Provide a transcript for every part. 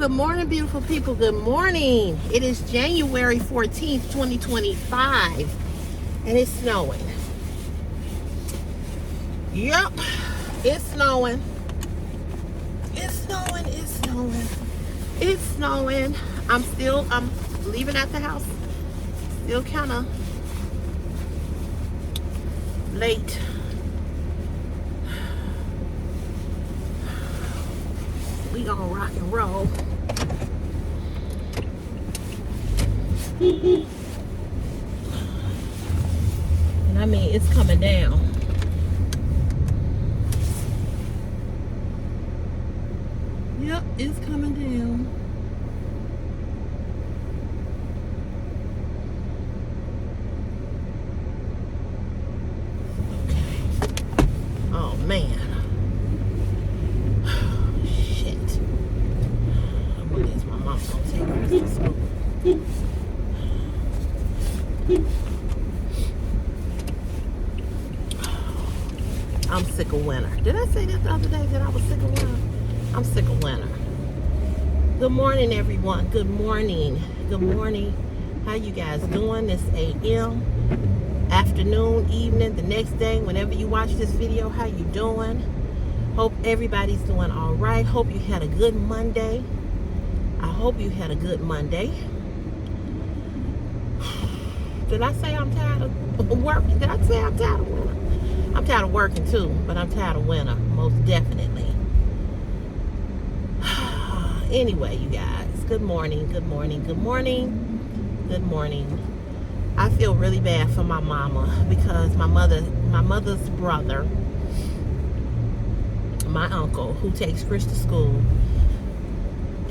Good morning, beautiful people. Good morning. It is January 14th, 2025, and it's snowing. Yep, it's snowing. It's snowing. It's snowing. It's snowing. I'm leaving at the house. Still kind of late. We gonna rock and roll. And I mean, it's coming down. Yep, it's coming down. Okay. Oh man. I'm sick of winter. Did I say that the other day that I was sick of winter? I'm sick of winter. Good morning, everyone. Good morning. Good morning. How you guys doing this AM, afternoon, evening, the next day, whenever you watch this video? How you doing? Hope everybody's doing all right. Hope you had a good Monday. I hope you had a good Monday. Did I say I'm tired of working? Did I say I'm tired of winter? I'm tired of working too, but I'm tired of winter, most definitely. Anyway, you guys, good morning, good morning, good morning, good morning. I feel really bad for my mama because my mother's brother, my uncle, who takes Chris to school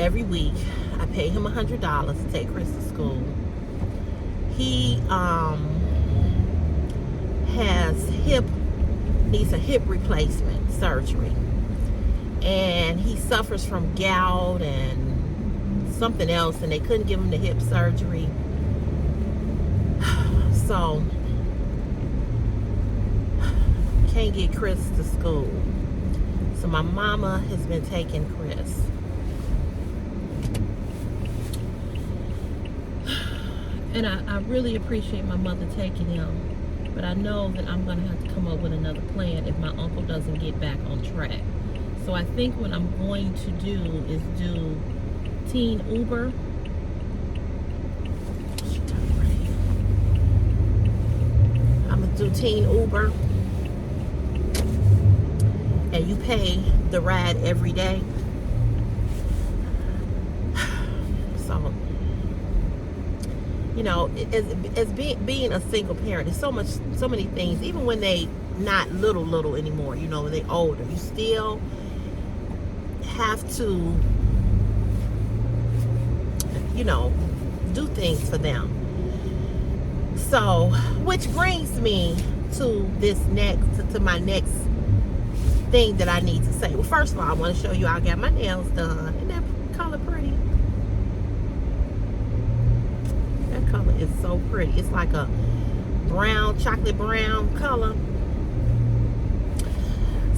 every week, I pay him $100 to take Chris to school. He needs a hip replacement surgery, and he suffers from gout and something else, and they couldn't give him the hip surgery. So can't get Chris to school. So my mama has been taking Chris. And I really appreciate my mother taking him, but I know that I'm going to have to come up with another plan if my uncle doesn't get back on track. So I think what I'm going to do is do Teen Uber. I'm going to do Teen Uber, and you pay the ride every day. So, you know, as being a single parent, there's so many things. Even when they not little anymore, you know, when they older, you still have to, you know, do things for them. So, which brings me to my next thing that I need to say. Well, first of all, I want to show you I got my nails done. Isn't that color pretty? Color is so pretty. It's like a brown, chocolate brown color.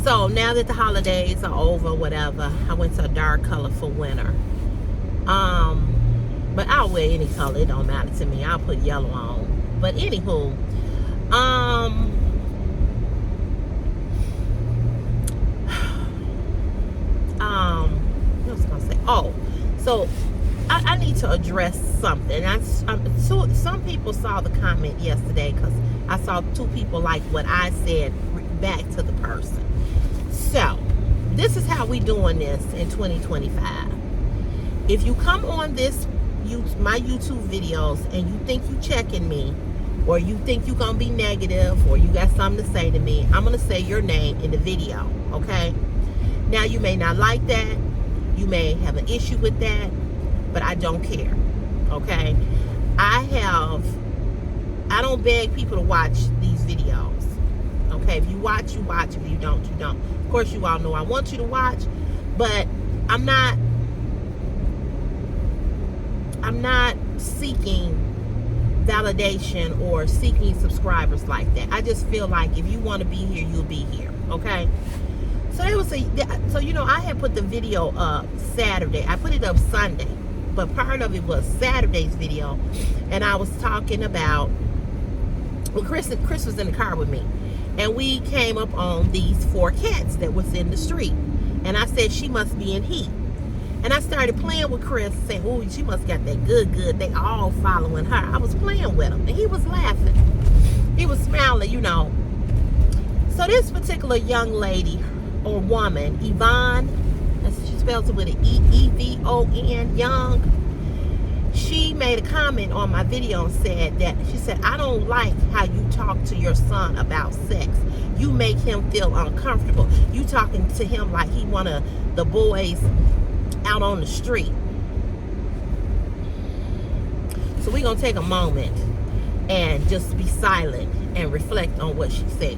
So now that the holidays are over, whatever, I went to a dark color for winter. But I'll wear any color. It don't matter to me. I'll put yellow on. But anywho, what was I gonna say? Oh, so I need to address something. Some people saw the comment yesterday because I saw two people like what I said back to the person. So, this is how we doing this in 2025. If you come on my YouTube videos and you think you checking me, or you think you're going to be negative, or you got something to say to me, I'm going to say your name in the video, okay? Now, you may not like that. You may have an issue with that. But I don't care, okay? I don't beg people to watch these videos, okay? If you watch, you watch. If you don't, you don't. Of course, you all know I want you to watch, but I'm not seeking validation or seeking subscribers like that. I just feel like if you want to be here, you'll be here, okay? So there was so you know, I had put the video up Saturday. I put it up Sunday, but part of it was Saturday's video, and I was talking about, well, Chris was in the car with me, and we came up on these 4 cats that was in the street, and I said she must be in heat, and I started playing with Chris, saying, "Oh, she must got that good. They all following her." I was playing with him, and he was laughing, he was smiling, you know. So this particular young lady or woman, Yvonne, she spells it with an E-V-O-N, Young. She made a comment on my video and said that, she said, "I don't like how you talk to your son about sex. You make him feel uncomfortable. You talking to him like he one of the boys out on the street." So we're going to take a moment and just be silent and reflect on what she said.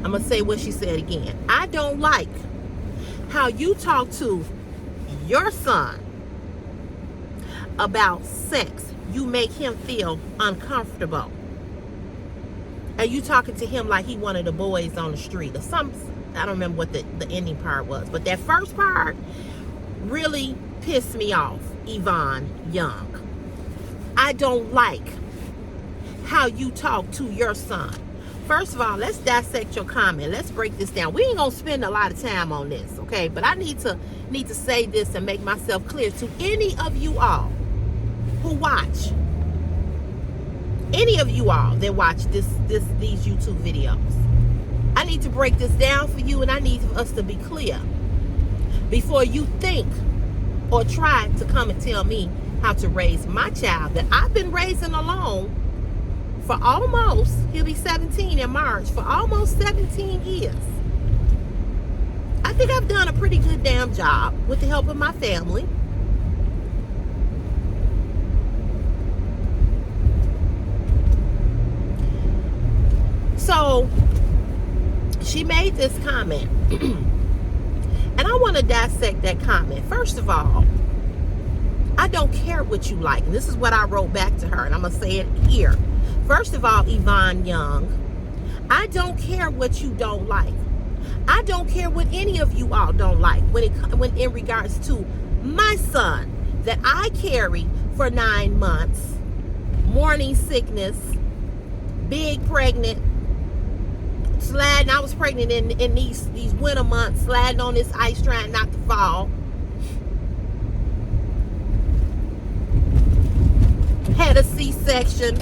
I'm going to say what she said again. "I don't like how you talk to your son about sex. You make him feel uncomfortable. And you talking to him like he one of the boys on the street," or something. I don't remember what the ending part was. But that first part really pissed me off, Yvonne Young. "I don't like how you talk to your son." First of all, let's dissect your comment. Let's break this down. We ain't gonna spend a lot of time on this, okay? But I need to say this and make myself clear to any of you all who watch. Any of you all that watch these YouTube videos. I need to break this down for you, and I need us to be clear before you think or try to come and tell me how to raise my child that I've been raising alone for almost, he'll be 17 in March, for almost 17 years. I think I've done a pretty good damn job with the help of my family. So she made this comment, and I want to dissect that comment. First of all, I don't care what you like, and this is what I wrote back to her, and I'm going to say it here. First of all, Yvonne Young, I don't care what you don't like. I don't care what any of you all don't like when in regards to my son that I carry for 9 months, morning sickness, big pregnant, sliding. I was pregnant in these winter months, sliding on this ice trying not to fall. Had a C-section,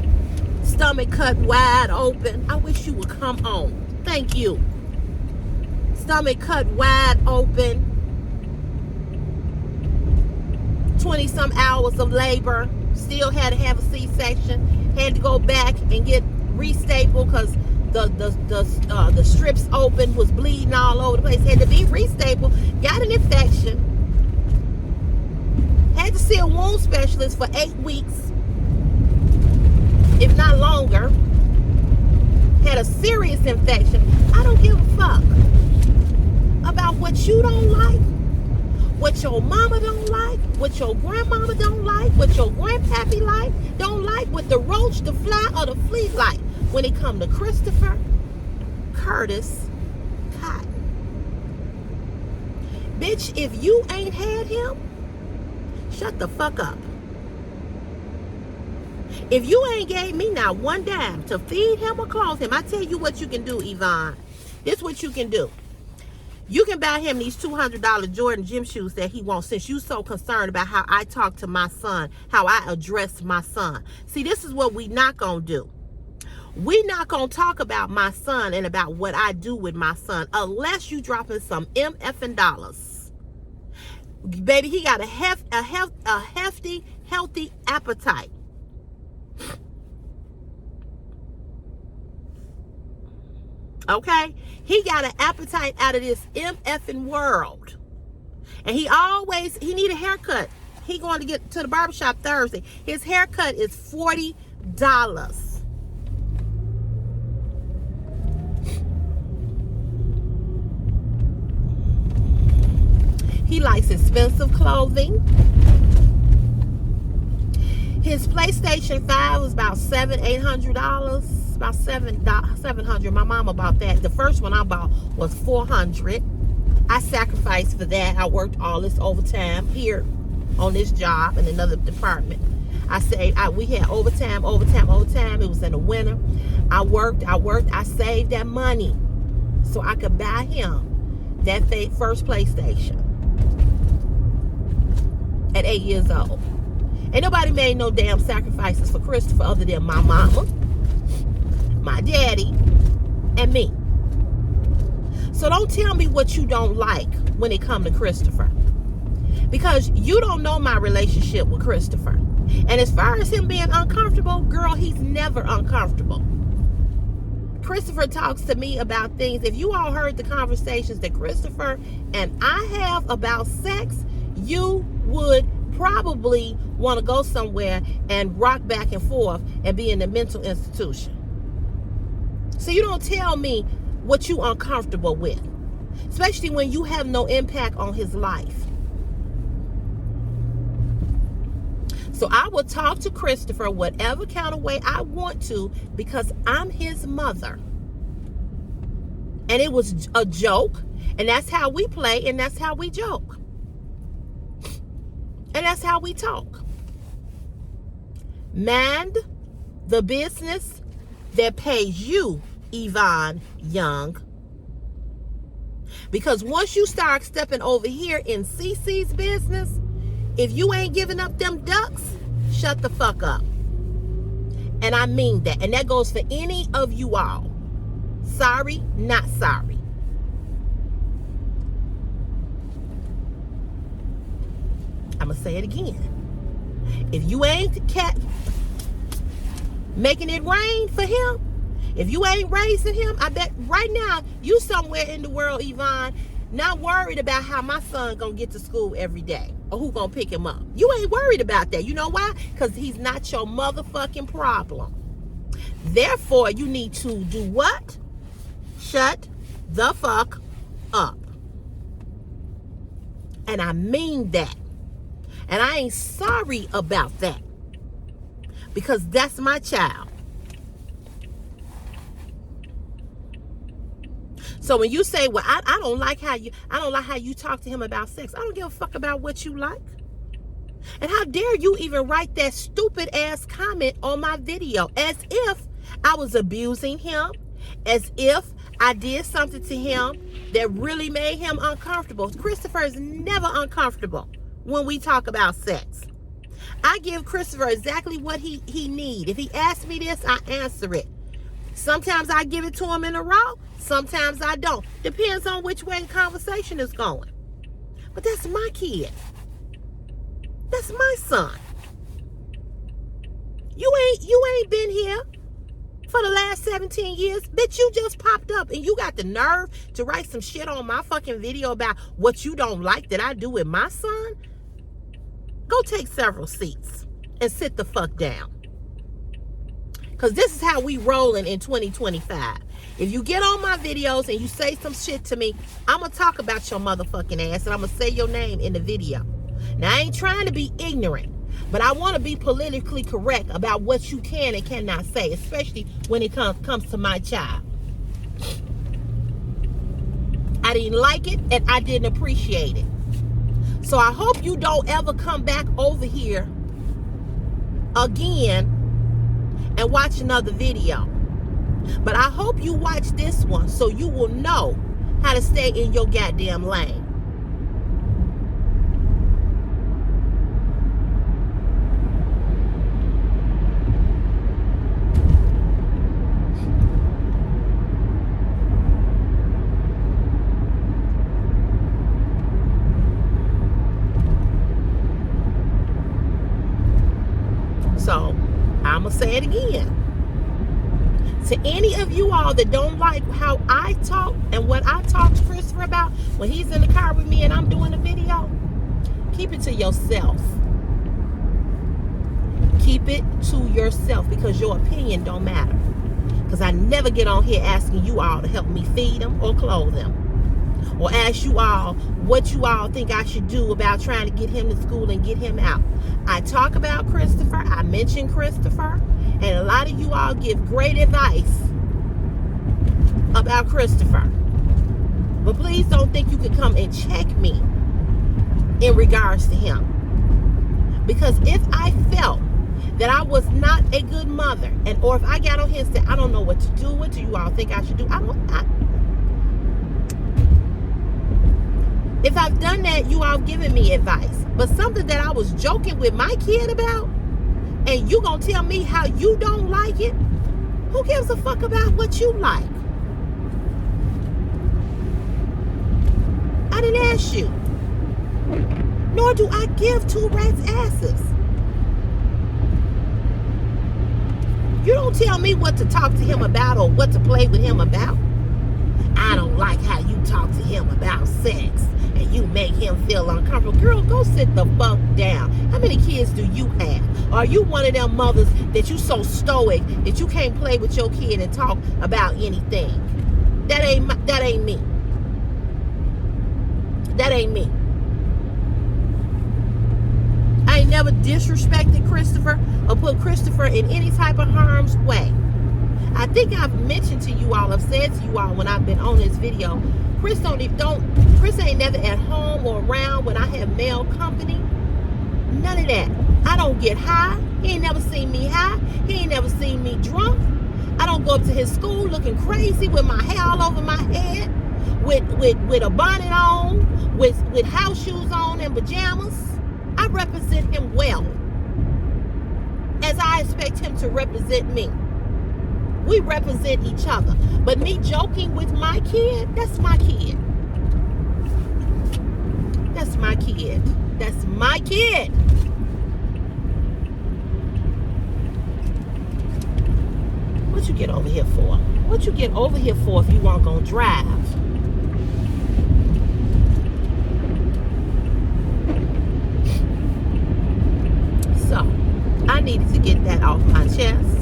stomach cut wide open. I wish you would come on. Thank you. Stomach cut wide open. 20-some hours of labor. Still had to have a C-section. Had to go back and get restapled because the strips open, was bleeding all over the place. Had to be restapled. Got an infection. Had to see a wound specialist for 8 weeks, if not longer. Had a serious infection. I don't give a fuck about what you don't like, what your mama don't like, what your grandmama don't like, what your grandpappy don't like, what the roach, the fly, or the flea like when it come to Christopher Curtis Cotton. Bitch, if you ain't had him, shut the fuck up. If you ain't gave me now one dime to feed him or clothe him, I tell you what you can do, Yvonne. This is what you can do. You can buy him these $200 Jordan gym shoes that he wants, since you so concerned about how I talk to my son, how I address my son. See, this is what we not gonna do. We not gonna talk about my son and about what I do with my son unless you dropping some MFing dollars. Baby, he got a hefty, healthy appetite. Okay? He got an appetite out of this MFing world. And he need a haircut. He going to get to the barbershop Thursday. His haircut is $40. He likes expensive clothing. His PlayStation 5 was about $800. About $700. My mama bought that. The first one I bought was $400. I sacrificed for that. I worked all this overtime here on this job in another department. We had overtime. It was in the winter. I worked. I saved that money so I could buy him that first PlayStation at 8 years old. Ain't nobody made no damn sacrifices for Christopher other than my mama, my daddy, and me. So don't tell me what you don't like when it comes to Christopher, because you don't know my relationship with Christopher. And as far as him being uncomfortable, girl, he's never uncomfortable. Christopher talks to me about things. If you all heard the conversations that Christopher and I have about sex, you would probably want to go somewhere and rock back and forth and be in a mental institution. So you don't tell me what you uncomfortable with, especially when you have no impact on his life. So I will talk to Christopher whatever kind of way I want to, because I'm his mother. And it was a joke, and that's how we play, and that's how we joke. And that's how we talk. Mind the business that pays you, Yvonne Young. Because once you start stepping over here in CeCe's business, if you ain't giving up them ducks, shut the fuck up. And I mean that. And that goes for any of you all. Sorry, not sorry. I'm going to say it again. If you ain't making it rain for him, if you ain't raising him, I bet right now you somewhere in the world, Yvonne, not worried about how my son going to get to school every day or who going to pick him up. You ain't worried about that. You know why? Because he's not your motherfucking problem. Therefore, you need to do what? Shut the fuck up. And I mean that. And I ain't sorry about that, because that's my child. So when you say, well, I don't like how you talk to him about sex, I don't give a fuck about what you like. And how dare you even write that stupid ass comment on my video, as if I was abusing him, as if I did something to him that really made him uncomfortable. Christopher is never uncomfortable when we talk about sex. I give Christopher exactly what he needs. If he asks me this, I answer it. Sometimes I give it to him in a row. Sometimes I don't. Depends on which way the conversation is going. But that's my kid. That's my son. You ain't been here for the last 17 years. Bitch, you just popped up and you got the nerve to write some shit on my fucking video about what you don't like that I do with my son. Go take several seats and sit the fuck down. Because this is how we rolling in 2025. If you get on my videos and you say some shit to me, I'm going to talk about your motherfucking ass and I'm going to say your name in the video. Now, I ain't trying to be ignorant, but I want to be politically correct about what you can and cannot say, especially when it comes to my child. I didn't like it and I didn't appreciate it. So I hope you don't ever come back over here again and watch another video. But I hope you watch this one so you will know how to stay in your goddamn lane. So, I'm going to say it again. To any of you all that don't like how I talk and what I talk to Christopher about when he's in the car with me and I'm doing a video, keep it to yourself. Keep it to yourself, because your opinion don't matter. Because I never get on here asking you all to help me feed them or clothe them. or ask you all what you all think I should do about trying to get him to school and get him out. I talk about Christopher. I mention Christopher. And a lot of you all give great advice about Christopher. But please don't think you could come and check me in regards to him. Because if I felt that I was not a good mother, or if I got on here and said, I don't know what to do, what do you all think I should do? If I've done that, you all given me advice. But something that I was joking with my kid about, and you gonna tell me how you don't like it? Who gives a fuck about what you like? I didn't ask you. Nor do I give two rats' asses. You don't tell me what to talk to him about or what to play with him about. I don't like how you talk to him about sex and you make him feel uncomfortable. Girl, go sit the fuck down. How many kids do you have? Are you one of them mothers that you so stoic that you can't play with your kid and talk about anything? That ain't me. That ain't me. I ain't never disrespected Christopher or put Christopher in any type of harm's way. I think I've mentioned to you all, I've said to you all when I've been on this video, Chris ain't never at home or around when I have male company. None of that. I don't get high. He ain't never seen me high. He ain't never seen me drunk. I don't go up to his school looking crazy with my hair all over my head, with a bonnet on, with house shoes on and pajamas. I represent him well, as I expect him to represent me. We represent each other. But me joking with my kid, that's my kid. That's my kid. That's my kid. What you get over here for? What you get over here for if you weren't gonna drive? So, I needed to get that off my chest.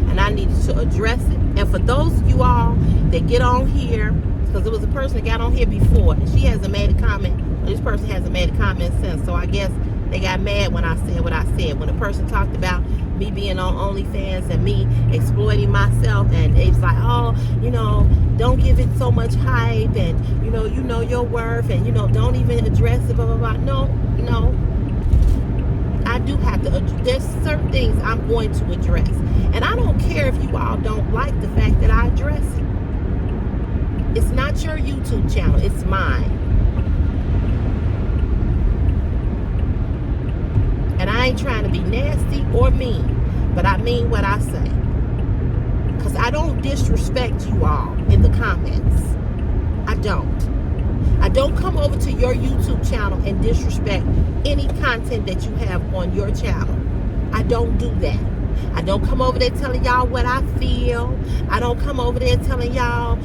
And I needed to address it. And for those of you all that get on here, because there was a person that got on here before, and she hasn't made a comment, or this person hasn't made a comment since, so I guess they got mad when I said what I said. When a person talked about me being on OnlyFans and me exploiting myself, and it's like, oh, don't give it so much hype, and you know your worth, and don't even address it, blah, blah, blah. No. I do have to, there's certain things I'm going to address. And I don't care if you all don't like the fact that I address it. It's not your YouTube channel, it's mine. And I ain't trying to be nasty or mean, but I mean what I say. Because I don't disrespect you all in the comments. I don't. I don't come over to your YouTube channel and disrespect any content that you have on your channel. I don't do that. I don't come over there telling y'all what I feel. I don't come over there telling y'all,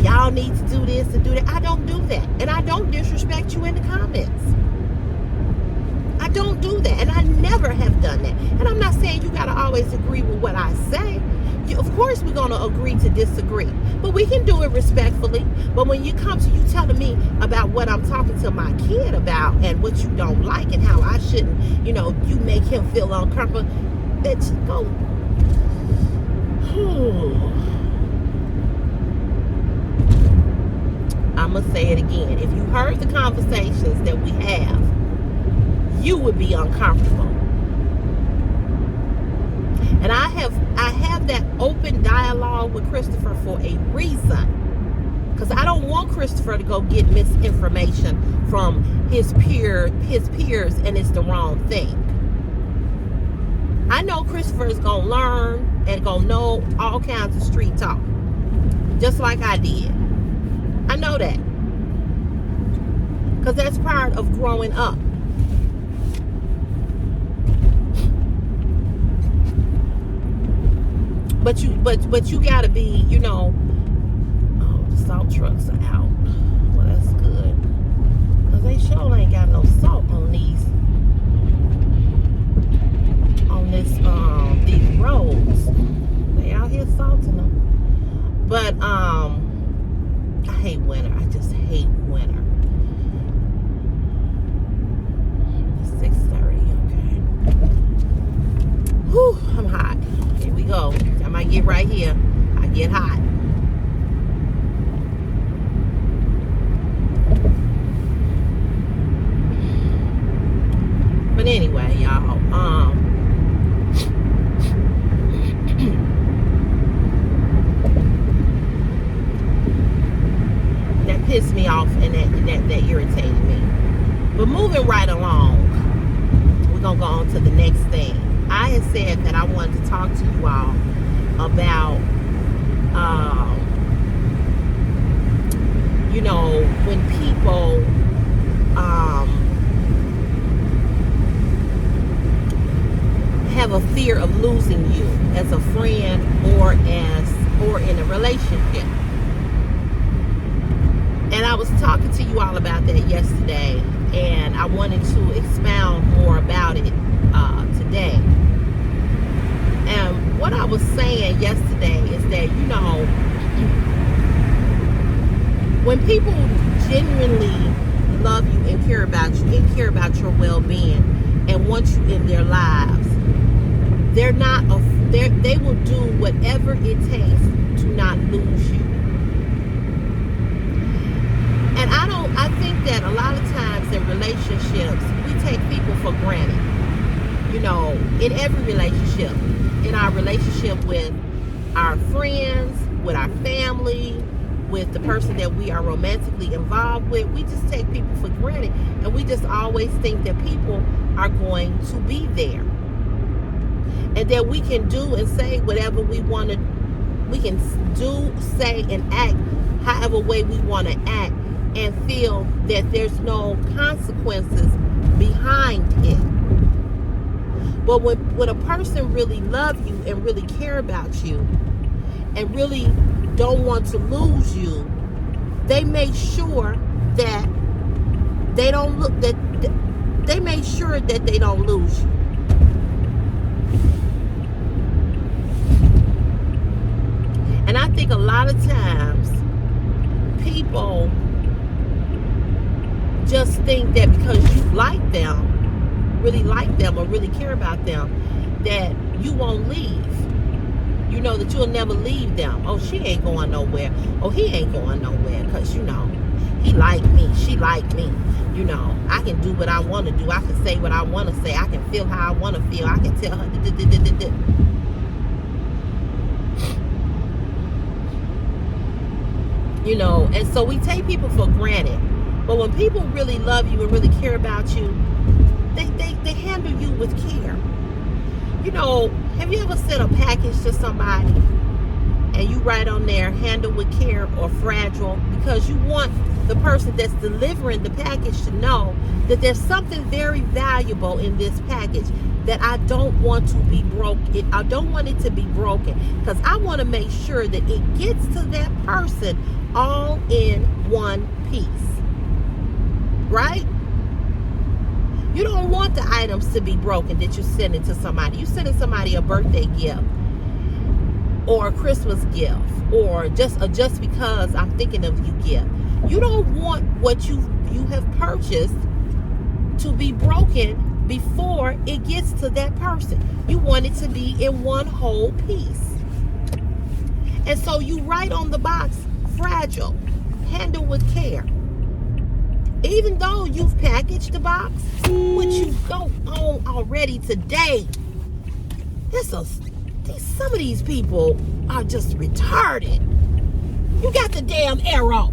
y'all need to do this and do that. I don't do that. And I don't disrespect you in the comments. I don't do that. And I never have done that. And I'm not saying you got to always agree with what I say. Of course we're going to agree to disagree. But we can do it respectfully. But when you come to you telling me about what I'm talking to my kid about and what you don't like and how I shouldn't, you make him feel uncomfortable, let's go. I'm going to say it again. If you heard the conversations that we have, you would be uncomfortable. And I have that open dialogue with Christopher for a reason. Because I don't want Christopher to go get misinformation from his peers and it's the wrong thing. I know Christopher is going to learn and going to know all kinds of street talk. Just like I did. I know that. Because that's part of growing up. But you gotta be, oh, the salt trucks are out. Well, that's good. Because they sure ain't got no salt on these roads. They out here salting them. But I hate winter. I just hate winter. It's 6:30. Okay. Whew, I'm hot. Here we go. I might get right here. I get hot. But anyway, y'all. That pissed me off and that irritated me. But moving right along, we're gonna go on to the next thing. I had said that I wanted to talk to you all about, you know, when people have a fear of losing you as a friend or in a relationship. And I was talking to you all about that yesterday, and I wanted to expound more about it today. And what I was saying yesterday is that, you know, when people genuinely love you and care about you and care about your well-being and want you in their lives, they will do whatever it takes to not lose you. And I think that a lot of times in relationships, we take people for granted. You know, in every relationship, in our relationship with our friends, with our family, with the person that we are romantically involved with, we just take people for granted. And we just always think that people are going to be there. And that we can do and say whatever we want to. We can do, say, and act however way we want to act, and feel that there's no consequences behind it. But when a person really loves you and really care about you and really don't want to lose you, they make sure that they don't they make sure that they don't lose you. And I think a lot of times people just think that because you like them, really like them, or really care about them, that you won't leave. You know, that you'll never leave them. Oh, she ain't going nowhere. Oh, he ain't going nowhere because, you know, he like me. She like me. You know, I can do what I want to do. I can say what I want to say. I can feel how I want to feel. I can tell her. You know, and so we take people for granted. But when people really love you and really care about you, they handle you with care. You know, have you ever sent a package to somebody and you write on there, handle with care or fragile, because you want the person that's delivering the package to know that there's something very valuable in this package that I don't want to be broken. I don't want it to be broken because I want to make sure that it gets to that person all in one piece. Right? You don't want the items to be broken that you send it to somebody. You sending somebody a birthday gift or a Christmas gift or just because I'm thinking of you gift. You don't want what you have purchased to be broken before it gets to that person. You want it to be in one whole piece. And so you write on the box, fragile, handle with care. Even though you've packaged the box, which you go on already today, some of these people are just retarded. You got the damn arrow.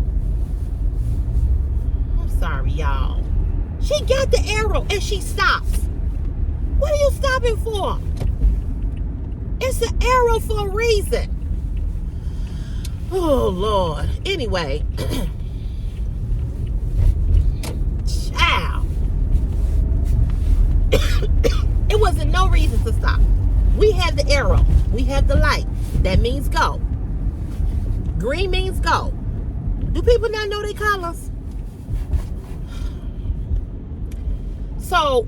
I'm sorry, y'all. She got the arrow and she stops. What are you stopping for? It's an arrow for a reason. Oh, Lord. Anyway. Child. It wasn't no reason to stop. We have the arrow. We have the light. That means go. Green means go. Do people not know their colors? So,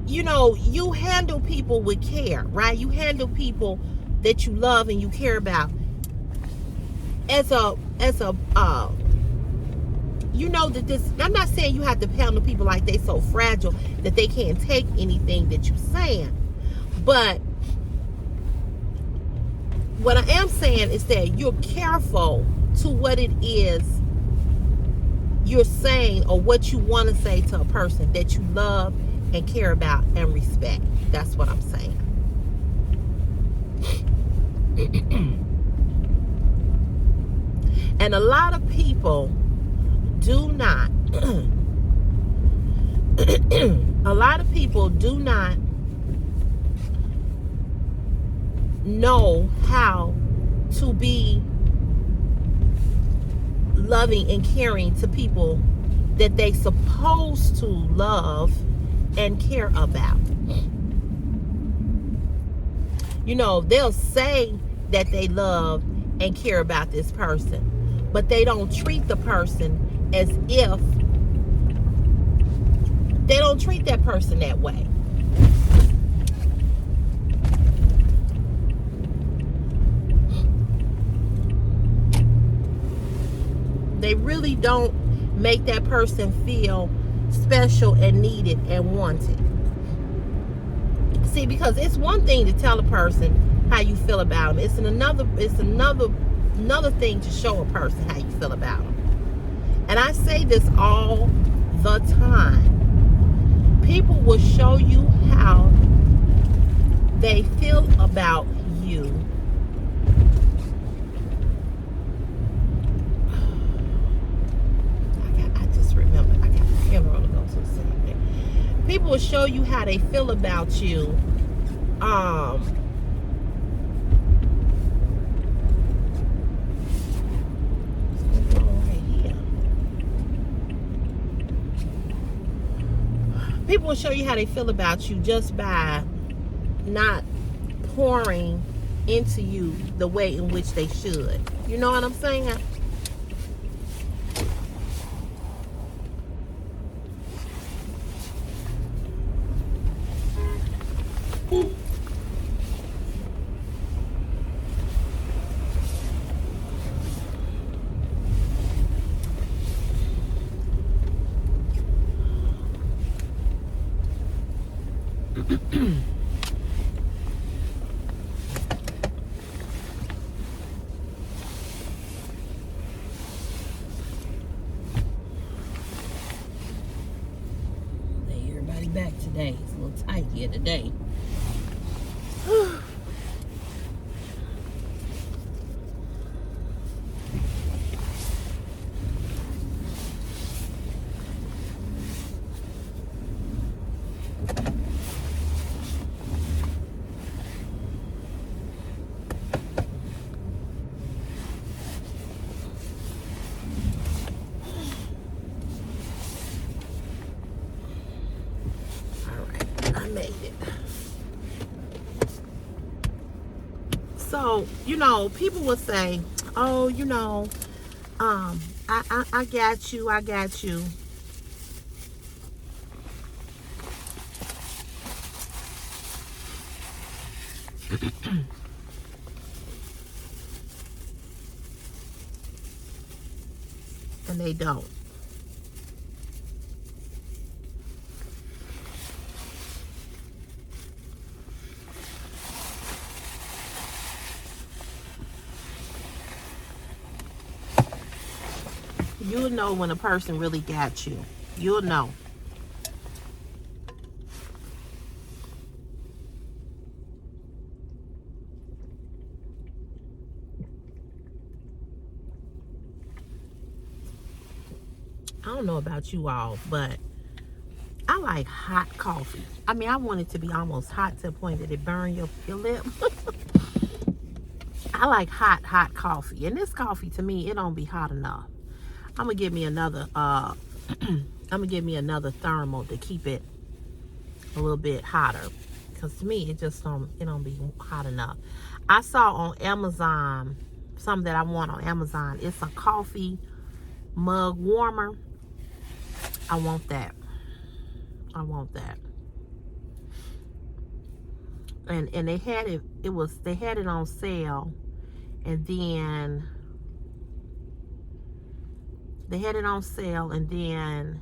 you know, you handle people with care, right? You handle people that you love and you care about as a you know that this, I'm not saying you have to handle people like they so fragile that they can't take anything that you're saying. But what I am saying is that you're careful to what it is you're saying or what you want to say to a person that you love and care about and respect. That's what I'm saying. And a lot of people do not a lot of people do not know how to be loving and caring to people that they supposed to love and care about. You know, they'll say that they love and care about this person, but they don't treat the person as if they don't treat that person that way. They really don't make that person feel special and needed and wanted. See, because it's one thing to tell a person how you feel about them. It's another thing to show a person how you feel about them. And I say this all the time. People will show you how they feel about you I just remember I got a funeral to go to Sunday. People will show you how they feel about you people will show you how they feel about you just by not pouring into you the way in which they should. You know what I'm saying? Everybody back today. It's a little tight here today. So, you know, people will say, oh, you know, I got you, I got you. And they don't. You'll know when a person really got you. You'll know. I don't know about you all, but I like hot coffee. I mean, I want it to be almost hot to the point that it burn your lip. I like hot coffee. And this coffee, to me, it don't be hot enough. I'm gonna give me another thermal to keep it a little bit hotter, because to me it don't be hot enough. I saw on Amazon something that I want on Amazon. It's a coffee mug warmer. I want that. And they had it on sale, and then They had it on sale, and then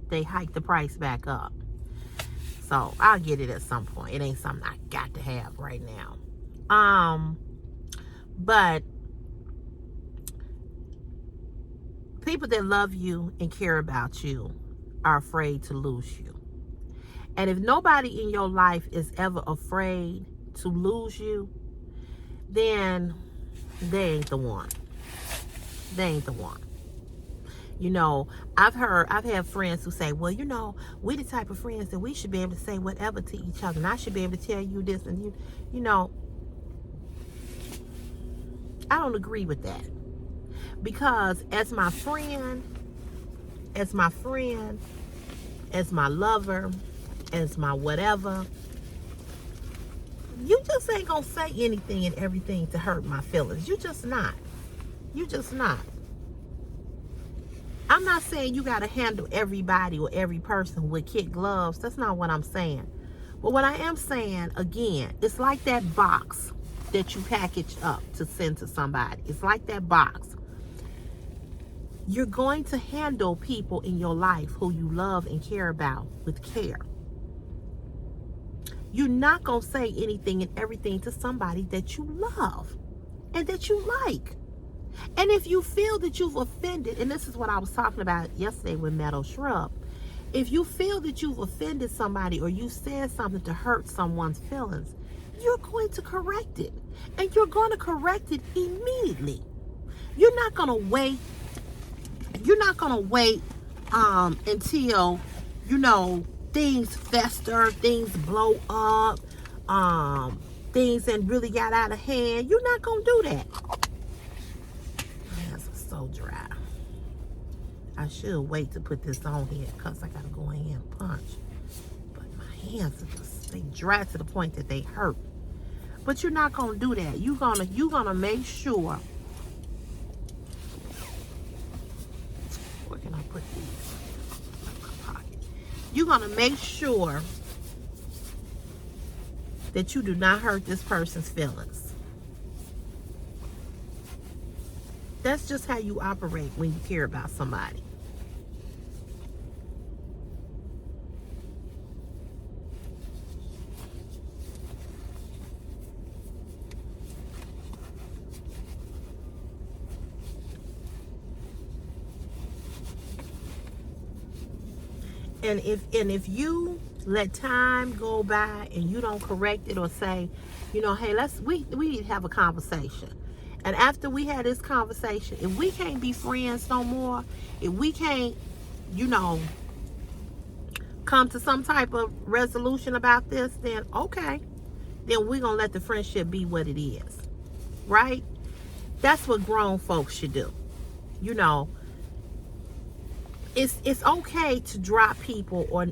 they hiked the price back up. So I'll get it at some point. It ain't something I got to have right now. But people that love you and care about you are afraid to lose you. And if nobody in your life is ever afraid to lose you, then they ain't the one. They ain't the one. You know, I've had friends who say, well, you know, we the type of friends that we should be able to say whatever to each other. And I should be able to tell you this, and you know, I don't agree with that. Because as my friend, as my lover, as my whatever, you just ain't gonna say anything and everything to hurt my feelings. You just not. I'm not saying you gotta handle everybody or every person with kid gloves. That's not what I'm saying. But what I am saying, again, it's like that box that you package up to send to somebody. It's like that box. You're going to handle people in your life who you love and care about with care. You're not going to say anything and everything to somebody that you love and that you like. And if you feel that you've offended, and this is what I was talking about yesterday with Meadow Shrub, if you feel that you've offended somebody or you said something to hurt someone's feelings, you're going to correct it. And you're going to correct it immediately. You're not going to wait. You're not going to wait until, you know, things fester, things blow up, things that really got out of hand. You're not going to do that. My hands are so dry. I should wait to put this on here because I got to go in here and punch. But my hands are just, they dry to the point that they hurt. But you're not going to do that. You're gonna make sure. Where can I put these? In my pocket. You're going to make sure that you do not hurt this person's feelings. That's just how you operate when you care about somebody. And if you let time go by and you don't correct it or say, you know, hey, we need to have a conversation. And after we had this conversation, if we can't be friends no more, if we can't, you know, come to some type of resolution about this, then okay, then we're gonna let the friendship be what it is, right? That's what grown folks should do. You know, it's okay to drop people or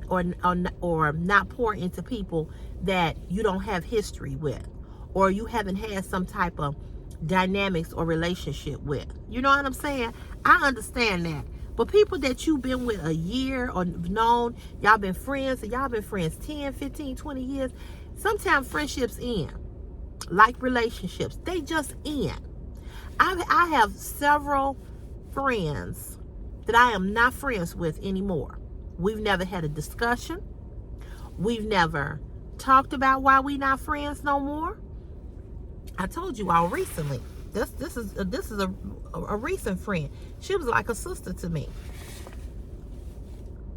not pour into people that you don't have history with, or you haven't had some type of dynamics or relationship with. You know what I'm saying? I understand that. But people that you've been with a year or known, y'all been friends, and y'all been friends 10, 15, 20 years, sometimes friendships end. Like relationships, they just end. I have several friends that I am not friends with anymore. We've never had a discussion. We've never talked about why we not friends no more. I told you all recently. This is a recent friend. She was like a sister to me.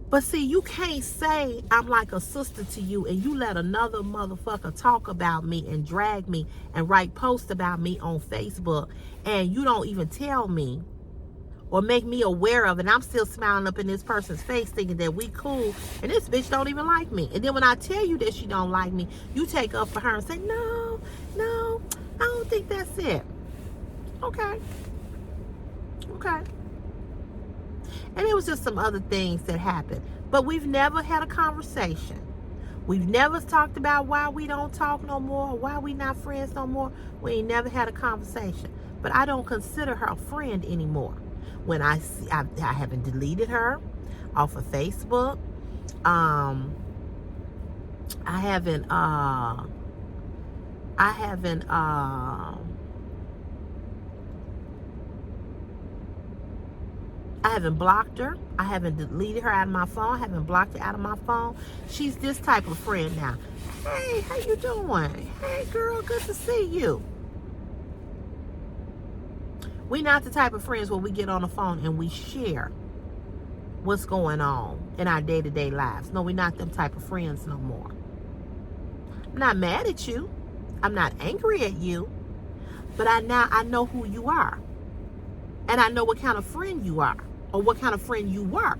But see, you can't say I'm like a sister to you and you let another motherfucker talk about me and drag me and write posts about me on Facebook, and you don't even tell me or make me aware of it. And I'm still smiling up in this person's face thinking that we cool, and this bitch don't even like me. And then when I tell you that she don't like me, you take up for her and say, no, I don't think that's it. Okay. And it was just some other things that happened. But we've never had a conversation. We've never talked about why we don't talk no more, or why we not friends no more. We ain't never had a conversation. But I don't consider her a friend anymore. When I haven't deleted her off of Facebook. I haven't I haven't blocked her. I haven't deleted her out of my phone. I haven't blocked her out of my phone. She's this type of friend now. Hey, how you doing? Hey, girl, good to see you. We're not the type of friends where we get on the phone and we share what's going on in our day-to-day lives. No, we're not them type of friends no more. I'm not mad at you. I'm not angry at you. But I know who you are. And I know what kind of friend you are, or what kind of friend you were.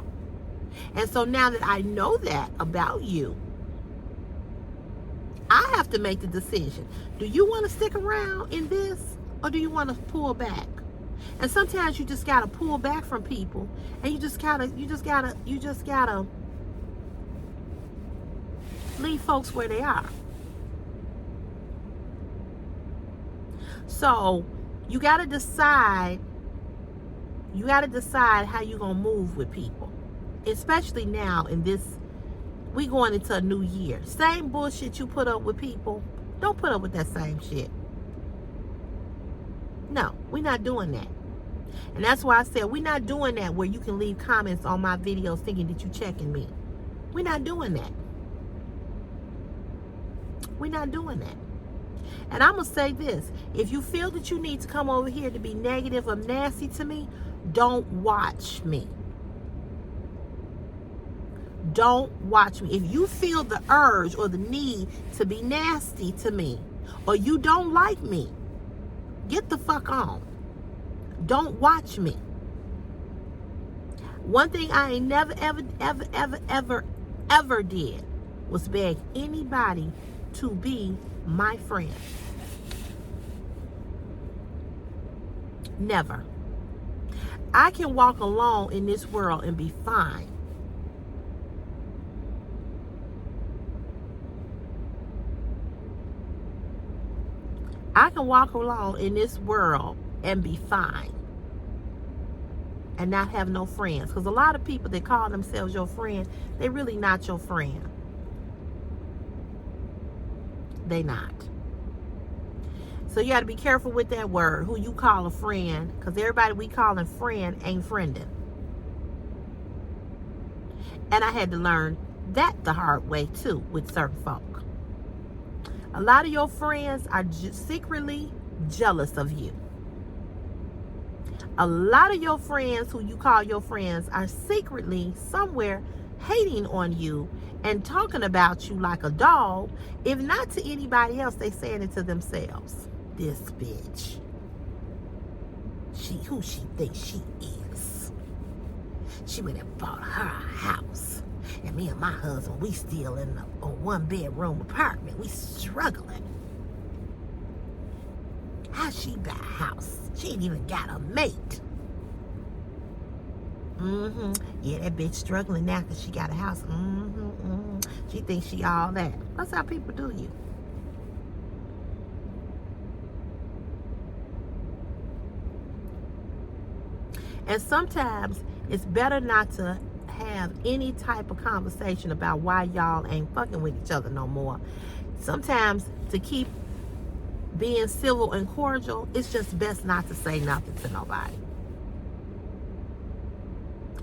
And so now that I know that about you, I have to make the decision. Do you want to stick around in this, or do you want to pull back? And sometimes you just gotta pull back from people, and you just gotta leave folks where they are. So you gotta decide. You got to decide how you're going to move with people. Especially now in this, we going into a new year. Same bullshit you put up with people, don't put up with that same shit. No, we're not doing that. And that's why I said we're not doing that where you can leave comments on my videos thinking that you're checking me. We're not doing that. We're not doing that. And I'm going to say this. If you feel that you need to come over here to be negative or nasty to me, don't watch me. Don't watch me. If you feel the urge or the need to be nasty to me, or you don't like me, get the fuck on. Don't watch me. One thing I ain't never, ever did was beg anybody to be my friend. Never. I can walk alone in this world and be fine. I can walk alone in this world and be fine. And not have no friends. Because a lot of people that call themselves your friend, they really not your friend. They not. So you got to be careful with that word, who you call a friend, because everybody we call a friend ain't friending. And I had to learn that the hard way too with certain folk. A lot of your friends are secretly jealous of you. A lot of your friends who you call your friends are secretly somewhere hating on you and talking about you like a dog. If not to anybody else, they saying it to themselves. This bitch. Who she thinks she is. She went and bought her a house. And me and my husband, we still in a one-bedroom apartment. We struggling. How she buy a house? She ain't even got a mate. Yeah, that bitch struggling now because she got a house. She thinks she all that. That's how people do you. And sometimes it's better not to have any type of conversation about why y'all ain't fucking with each other no more. Sometimes to keep being civil and cordial, it's just best not to say nothing to nobody.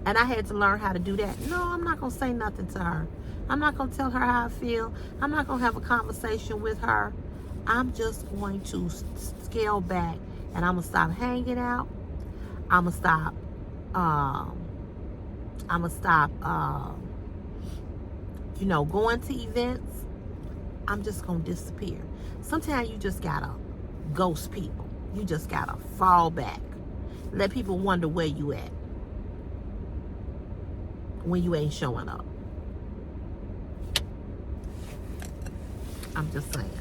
And I had to learn how to do that. No, I'm not going to say nothing to her. I'm not going to tell her how I feel. I'm not going to have a conversation with her. I'm just going to scale back, and I'm going to stop hanging out. I'm going to stop, going to events. I'm just going to disappear. Sometimes you just got to ghost people. You just got to fall back. Let people wonder where you at when you ain't showing up. I'm just saying.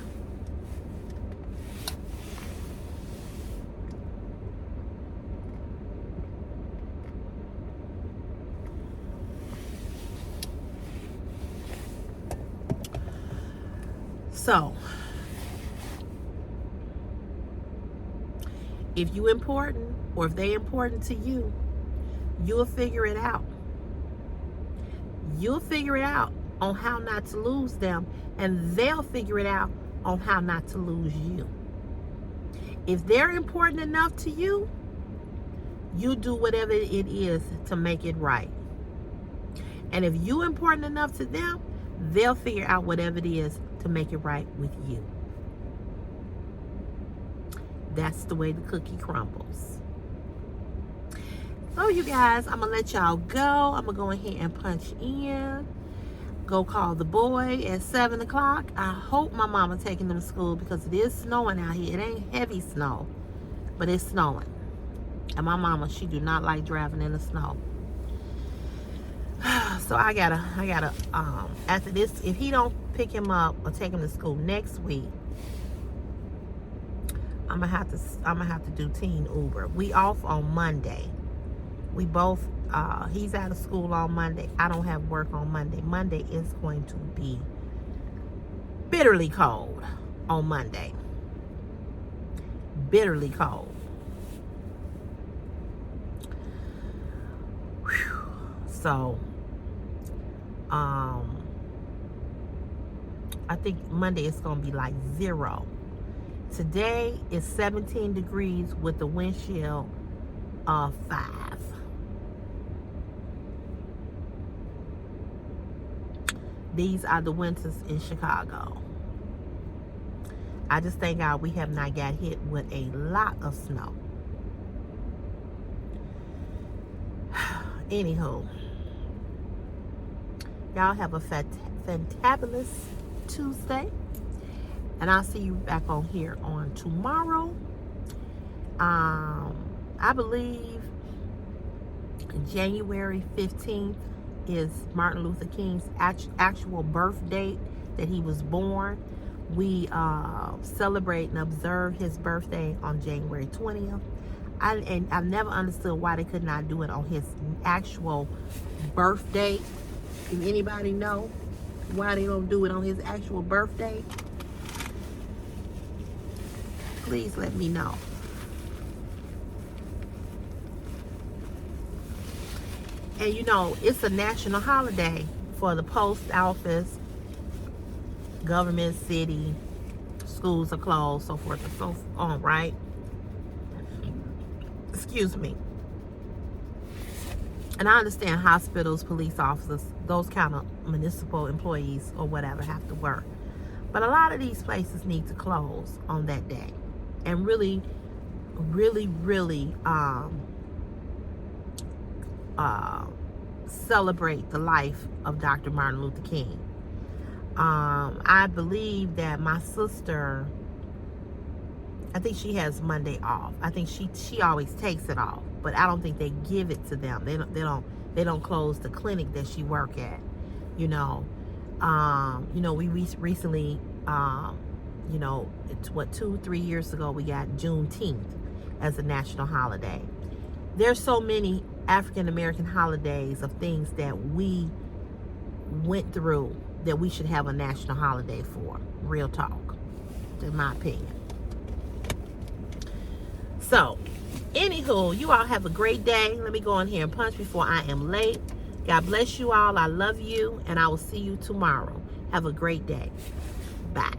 So, if you important, or if they important to you, you'll figure it out. You'll figure it out on how not to lose them, and they'll figure it out on how not to lose you. If they're important enough to you, You do whatever it is to make it right. And if you important enough to them, they'll figure out whatever it is to make it right with you. That's the way the cookie crumbles. So you guys, I'm going to let y'all go. I'm going to go ahead and punch in. Go call the boy at 7 o'clock. I hope my mama taking them to school because it is snowing out here. It ain't heavy snow, but it's snowing. And my mama, she do not like driving in the snow. So I gotta, after this, if he don't pick him up or take him to school next week, I'm gonna have to do teen Uber. We off on Monday. We both, he's out of school on Monday. I don't have work on Monday. Monday is going to be bitterly cold on Monday. Bitterly cold. Whew. So, I think Monday is going to be like 0. Today is 17 degrees with the wind chill of 5. These are the winters in Chicago. I just thank God we have not got hit with a lot of snow. Anywho, y'all have a fantabulous Tuesday. And I'll see you back on here on tomorrow. I believe January 15th is Martin Luther King's actual birth date that he was born. We celebrate and observe his birthday on January 20th. And I've never understood why they could not do it on his actual birth date. If anybody know why they don't do it on his actual birthday, please let me know. And you know, it's a national holiday for the post office, government, city, schools are closed, so forth and so on, right? Excuse me. And I understand hospitals, police officers, those kind of municipal employees or whatever have to work. But a lot of these places need to close on that day and really celebrate the life of Dr. Martin Luther King. I believe that my sister, I think she has Monday off. I think she always takes it off, but I don't think they give it to them. They don't close the clinic that she work at. You know, we recently, it's what, 2-3 years ago, we got Juneteenth as a national holiday. There's so many African American holidays of things that we went through that we should have a national holiday for. Real talk, in my opinion. So, anywho, you all have a great day. Let me go in here and punch before I am late. God bless you all. I love you, and I will see you tomorrow. Have a great day. Bye.